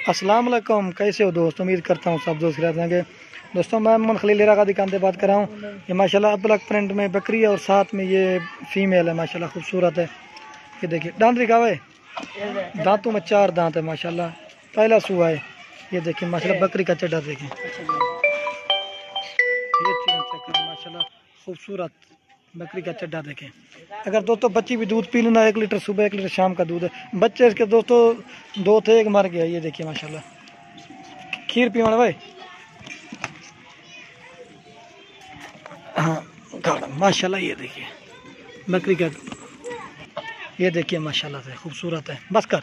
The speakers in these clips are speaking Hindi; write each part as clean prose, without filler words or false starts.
अस्सलाम वालेकुम, कैसे हो दोस्त? उम्मीद करता हूँ सब दोस्त खैरियत होंगे। दोस्तों मैं मोहम्मद खलील लेरा का दुकान से बात कर रहा हूँ। ये माशाल्लाह ब्लैक प्रिंट में बकरी है और साथ में ये फीमेल है, माशाल्लाह खूबसूरत है। ये देखिए दांत दिखावे, दांतों में 4 दांत है माशाल्लाह, पहला सुआ है। ये देखिए माशाल्लाह बकरी का चड्ढा देखें, ये चेक करें माशाल्लाह खूबसूरत बकरी का चड्ढा देखें। अगर दोस्तों बच्ची भी दूध पी लेना, 1 लीटर सुबह 1 लीटर शाम का दूध है। बच्चे इसके दोस्तों 2 थे, 1 मर गया। ये देखिए माशाल्लाह खीर पीवाना भाई, हाँ माशाल्लाह। ये देखिए बकरी का, ये देखिए माशाल्लाह से खूबसूरत है। बस कर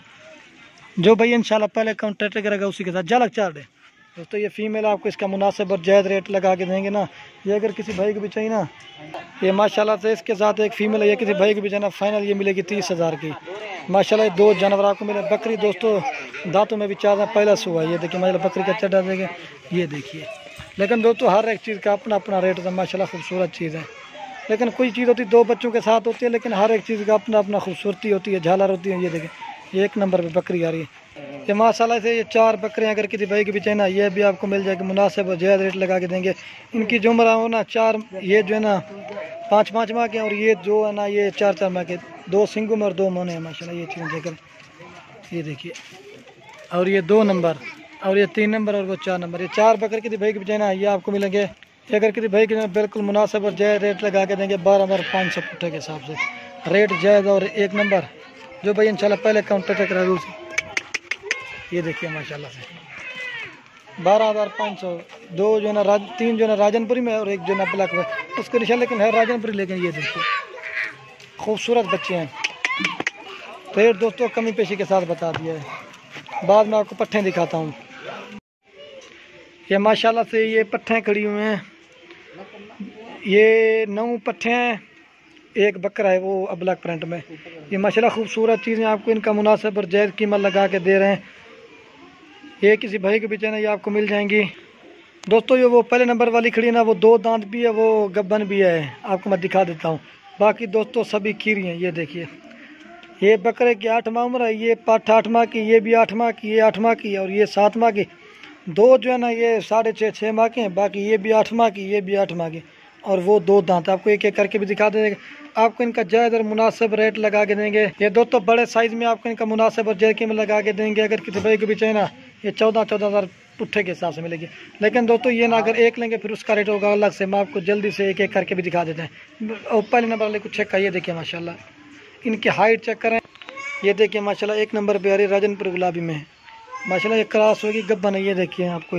जो भाई इंशाल्लाह पहले कॉन्ट्रैक्ट करेगा उसी के साथ झलक चार दे। दोस्तों ये फीमेल आपको इसका मुनासिब और जायज़ रेट लगा के देंगे ना। ये अगर किसी भाई को भी चाहिए ना, ये माशाल्लाह से इसके साथ एक फीमेल है, ये किसी भाई को भी चाहिए ना, फाइनल ये मिलेगी 30,000 की माशाल्लाह। ये 2 जानवर आपको मिले। बकरी दोस्तों दांतों में भी 4 पहला सुआ है। ये देखिए माशाल्लाह बकरी का चड्ढा देंगे, ये देखिए। लेकिन दोस्तों हर एक चीज़ का अपना अपना रेट है माशाल्लाह, खूबसूरत चीज़ है। लेकिन कोई चीज़ होती है 2 बच्चों के साथ होती है, लेकिन हर एक चीज़ का अपना अपना खूबसूरती होती है, झालर होती है। ये देखिए ये 1 नंबर पे बकरी आ रही है। ये माशाल्लाह से ये 4 बकरियां अगर किसी भाई की भी चाहिए ना, ये भी आपको मिल जाएगी, मुनासिब और जायज़ रेट लगा के देंगे। इनकी जो उम्र हो ना 4, ये जो है ना 5-5 माह के, और ये जो है ना ये 4-4 माह के। 2 सिंगों में और 2 मोने हैं माशाल्लाह। ये चीज़ देखकर ये देखिए, और ये 2 नंबर, और ये 3 नंबर, और वो 4 नंबर। ये 4 बकरे किसी भाई की भी चाहिए ना, ये आपको मिलेंगे। ये अगर किसी भाई के बिल्कुल मुनासिब और जायज़ रेट लगा के देंगे, 12,500 पुट्ठे के हिसाब से रेट जायज़ और 1 नंबर। जो भाई इंशाल्लाह पहले काउंटर करा दूँ, ये देखिए माशाल्लाह से 12,500। 2 जो है ना 3 जो है ना राजनपुरी में, और 1 जो है ना ब्लैक में, उसके निशान लेकिन है राजनपुरी। लेकिन ये देखिए खूबसूरत बच्चे हैं। रेट दोस्तों कमी पेशी के साथ बता दिया है, बाद में आपको पट्ठे दिखाता हूँ। ये माशाल्लाह से ये पट्ठे खड़ी हुए हैं, ये 9 पट्ठे हैं, 1 बकरा है वो ब्लैक प्रिंट में। ये माशाल्लाह खूबसूरत चीज़ें आपको इनका मुनासिब और जायज़ कीमत लगा के दे रहे हैं। ये किसी भाई के भी चाहिए, ये आपको मिल जाएंगी। दोस्तों ये वो पहले नंबर वाली खड़ी है ना, वो 2 दांत भी है, वो गब्बन भी है, आपको मैं दिखा देता हूँ। बाकी दोस्तों सभी खीरी हैं। ये देखिए ये बकरे की 8 माह उम्र है, ये पाठ 8 माह की, ये भी 8 माह की, ये 8 माह की, और ये 7 माह की। 2 जो है ना ये 6.5-6 माह के हैं, बाकी ये भी 8 माह की, ये भी 8 माह की, और वो 2 दांत। आपको एक एक करके भी दिखा देंगे। आपको इनका जायज़ और मुनासिब रेट लगा के देंगे। ये दोस्तों बड़े साइज़ में आपको इनका मुनासिब और जायज़ कीमत लगा के देंगे। अगर किसी भाई को भी चाहिए ना, ये 14,000 पुट्ठे के हिसाब से मिलेगी। लेकिन दोस्तों ये ना अगर एक लेंगे फिर उसका रेट होगा अलग से। मैं आपको जल्दी से एक एक करके भी दिखा देते हैं। और पहले नंबर वाले कुछ चेक का, ये देखिए माशाल्लाह इनकी हाइट चेक करें। ये देखिए माशाल्लाह 1 नंबर पे आ रही राजनपुर गुलाबी में माशाल्लाह। ये क्रॉस होगी गब्बन है। ये देखिए आपको,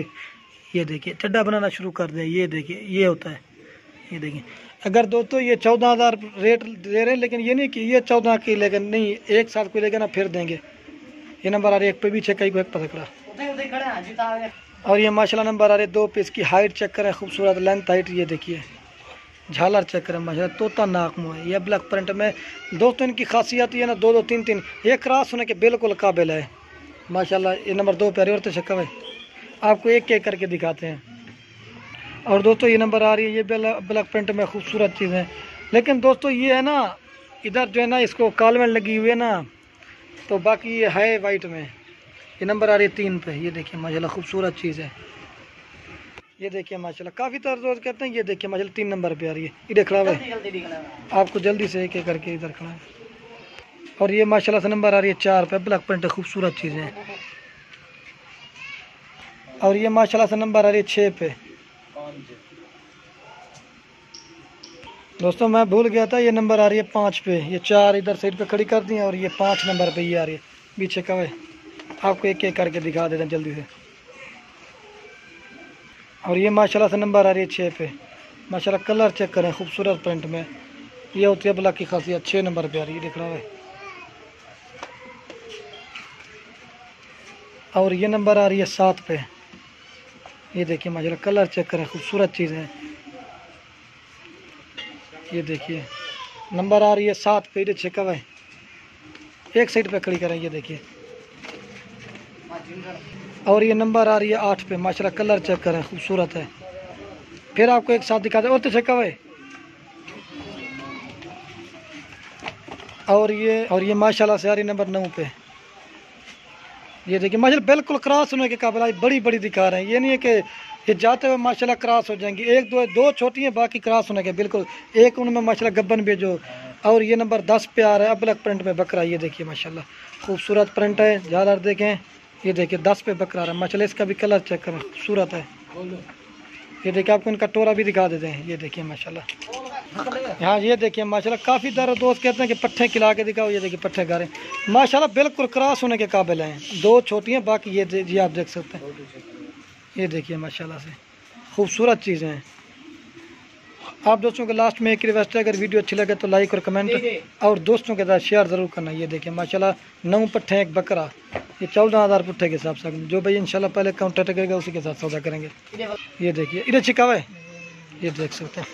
ये देखिए चड्ढा बनाना शुरू कर दे। ये देखिए ये होता है। ये देखिए अगर दोस्तों ये 14,000 रेट दे रहे हैं, लेकिन ये नहीं कि ये 14 की, लेकिन नहीं एक साथ कोई लेगा ना फिर देंगे। ये नंबर आ रही है 1 पे भी चेक, को 1 पकड़ा। और ये माशाल्लाह नंबर आ रहे 2 पे। इसकी हाइट चेक करें, खूबसूरत लेंथ हाइट। ये देखिए झालर चेक करें माशाल्लाह, तोता नाक मुँह है। ये ब्लैक प्रिंट में दोस्तों इनकी खासियत ये ना 2-2 3-3 ये क्रॉस होने के बिल्कुल काबिल है माशाल्लाह। ये नंबर 2 पे आ रही है। और तो चक्का भाई आपको एक एक करके दिखाते हैं। और दोस्तों ये नंबर आ रही है, ये ब्लैक प्रिंट में खूबसूरत चीज़ है। लेकिन दोस्तों ये है ना इधर जो है ना इसको कालमेंट लगी हुई है ना, तो बाकी ये है वाइट में। ये नंबर आ रही है 3 पे। ये देखिए माशाल्लाह खूबसूरत चीज़ है। ये देखिए माशाल्लाह काफ़ी तरह करते हैं। ये देखिए माशाल्लाह 3 नंबर पे आ रही है। इधर खड़ा हुआ है, आपको जल्दी से एक एक करके इधर खड़ा है। और ये माशाल्लाह से नंबर आ रही है 4 पे, ब्लैक प्रिंट खूबसूरत चीज़ है। और ये माशाल्लाह से नंबर आ रही है 6 पे। दोस्तों मैं भूल गया था, ये नंबर आ रही है 5 पे। ये 4 इधर साइड पे खड़ी कर दी हैं, और ये 5 नंबर पे ये आ रही है पीछे का। आपको एक एक करके दिखा देते हैं जल्दी से। और ये माशाल्लाह से नंबर आ रही है 6 पे माशाल्लाह। कलर चेक करें, खूबसूरत प्रिंट में। ये होती है ब्लैक की खासियत। 6 नंबर पे आ रही है, दिख रहा है। और ये नंबर आ रही है 7 पे। ये देखिए माशाल्लाह कलर चेक करें, खूबसूरत चीज़ है। ये देखिए नंबर आ रही है 7 पे। इधर चेक है, एक साइड पे खड़ी करें। ये देखिए और ये नंबर आ रही है 8 पे माशाल्लाह। कलर चेक करें, खूबसूरत है। फिर आपको एक साथ दिखा दे। और तो चेक है। और ये माशाल्लाह से आ रही नंबर 9 पे। ये देखिए माशाल्लाह बिल्कुल क्रॉस होने के काबिल आज बड़ी बड़ी दिखा रहे हैं। ये नहीं है कि ये जाते हुए माशाल्लाह क्रॉस हो जाएंगी। एक दो छोटी हैं, बाकी क्रॉस होने के बिल्कुल। एक उनमें माशाल्लाह गब्बन भी जो, और ये नंबर 10 पे आ रहा है अबलग प्रिंट में बकरा। ये देखिए माशाल्लाह खूबसूरत प्रिंट है। झालर देखें, ये देखिए 10 पे बकरा आ रहा है माशाल्लाह। इसका भी कलर चेक करें, खूबसूरत है। ये देखिए आपको इनका टोरा भी दिखा देते हैं। ये देखिए माशाल्लाह, हाँ ये देखिए माशाल्लाह काफ़ी दर दोस्त कहते हैं कि पट्ठे खिला के दिखाओ। ये देखिए पट्ठे गारे माशाल्लाह बिल्कुल क्रॉस होने के काबिल हैं। दो छोटी हैं, बाकी ये जी आप देख सकते हैं। ये देखिए माशाल्लाह से खूबसूरत चीज़ें हैं। आप दोस्तों के लास्ट में एक रिक्वेस्ट है, अगर वीडियो अच्छी लगे तो लाइक और कमेंट और दोस्तों के साथ शेयर ज़रूर करना। ये देखिए माशाल्लाह 9 पट्ठे एक बकरा, ये 14,000 पुट्ठे के हिसाब से। जो भाई इंशाल्लाह पहले काउंटेक्ट करेगा उसी के साथ सौदा करेंगे। ये देखिए इधर छिका हुआ है, ये देख सकते हैं।